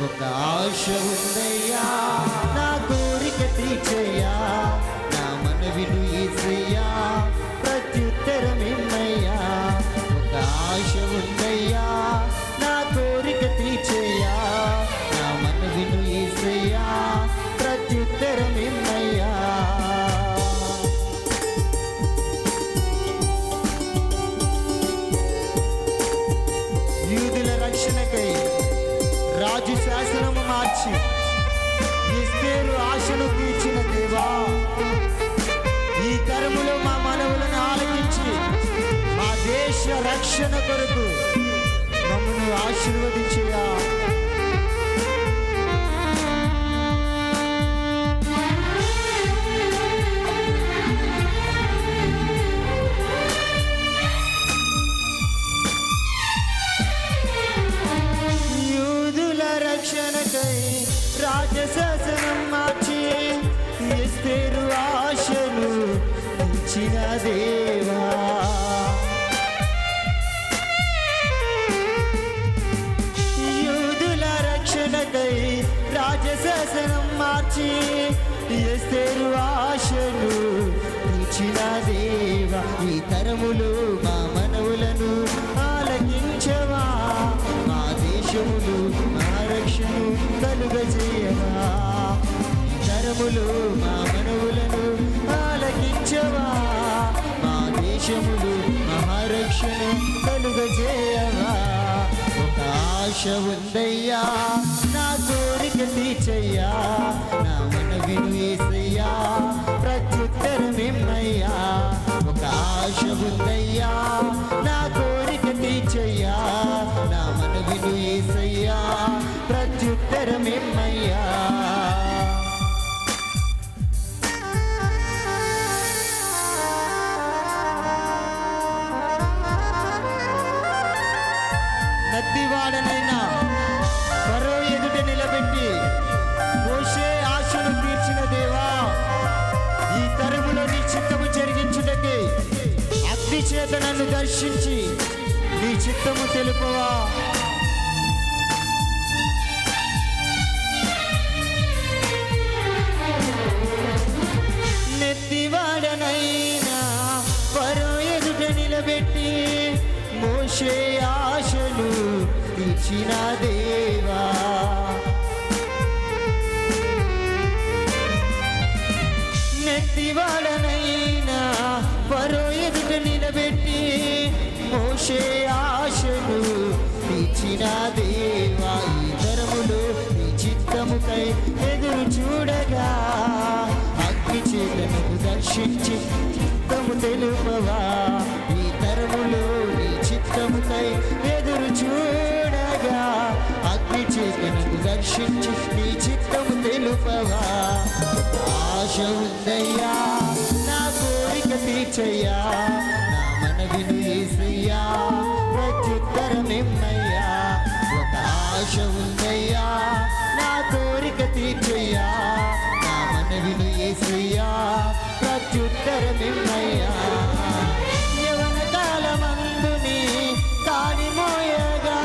ఒక ఆశ ఉందయ్యా, నా కోరిక తీర్చయ్యా, నా మనవిను యేసయ్యా, ప్రత్యుత్తరమిమ్మయ్యా. ఒక ఆశ ఉందయ్యా, నా కోరిక తీర్చయ్యా, నా మనవిను యేసయ్యా, ప్రత్యుత్తరమిమ్మయ్యా. యూదుల రక్షణకై రాజు శాసనము మార్చి ఎస్తేరు ఆశను తీర్చిన దేవా, ఈ తరములో మా మనవులను ఆలకించి మా దేశ రక్షణ కొరకు మమ్మను ఆశీర్వదించయా. రక్షణకై రాజశాసనం మార్చి ఎస్తేరు ఆశను తీర్చిన దేవా, యూదుల రక్షణకై రాజశాసనం మార్చి ఎస్తేరు ఆశను తీర్చిన దేవా, ఈ తరములు మా మనవులను ఆలకించవా, మా దేశములు మా రక్షణను కలుగజేయవా. తరములు మా మనవులను ఆలకించవా, మా దేశములు మహారక్షణ కలుగజేయవా. ఒక ఆశ ఉందయ్యా, నా కోరిక తీర్చయ్యా, నా మనవిను యేసయ్యా, ప్రత్యుత్తరమిమ్మయ్యా. ఒక ఆశ ఉందయ్యా, నా కోరిక తీర్చయ్యా, నా మనవిను యేసయ్యా, ప్రత్యుత్తరమిమ్మయ్యా. నత్తివాడనైనా ఫరో ఎదుట నిలబెట్టి మోషే ఆశను తీర్చిన దేవా, ఈ తరములో నీ చిత్తము జరిగించుటకి అగ్ని చేత నన్ను దర్శించి నీ చిత్తము తెలుపవా. నెత్తివాడనైనా ఫరో ఎదుట నిలబెట్టి మోషే ఆశను తీర్చిన దేవా, నెత్తివాడనైనా ఫరో ఎదుట నిలబెట్టి మోషే ఆశను తీర్చిన దేవా, ఈ తరములు నీ చిత్తముకై ఎదురు చూడగా అగ్ని చేతను దర్శించి చిత్తము తెలుపవా. ఈ తరములు నీ చిత్తముకై ఎదురు చూడగా అగ్ని చేతను దర్శించి నీ చిత్తము తెలుపవా. ఆశ ఉందయ్యా, నా కోరిక తీర్చయ్యా, నా మనవిను యేసయ్యా, ప్రత్యుత్తరమిమ్మయ్యా. ఒక ఆశ ఉందయ్యా, నా కోరిక తీర్చయ్యా, నా మనవిను యేసయ్యా, ప్రత్యుత్తరమిమ్మయ్యా. యవన కాలమందుని కాడి మోయగా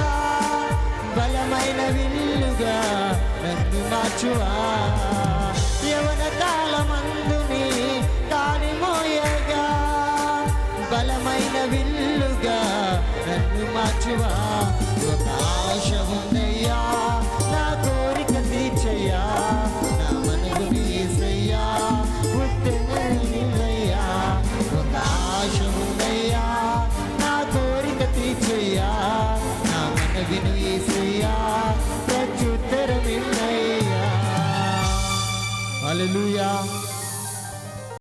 బలమైన విల్లుగా నన్ను మార్చువా. యవన కాలమందుని కాడి మోయగా బలమైన విల్లుగా నన్ను మార్చువా. ఒక ఆశ ఉందయ్యా, నా కోరిక తీర్చయ్యా, నా మనవిను యేసయ్యా, ఉత్తరమిమ్మయ్యా. ఒక ఆశ ఉందయ్యా, నా కోరిక తీర్చయ్యా, నా మనవిను యేసయ్యా, ప్రత్యుత్తరమిమ్మయ్యా. హల్లెలూయా.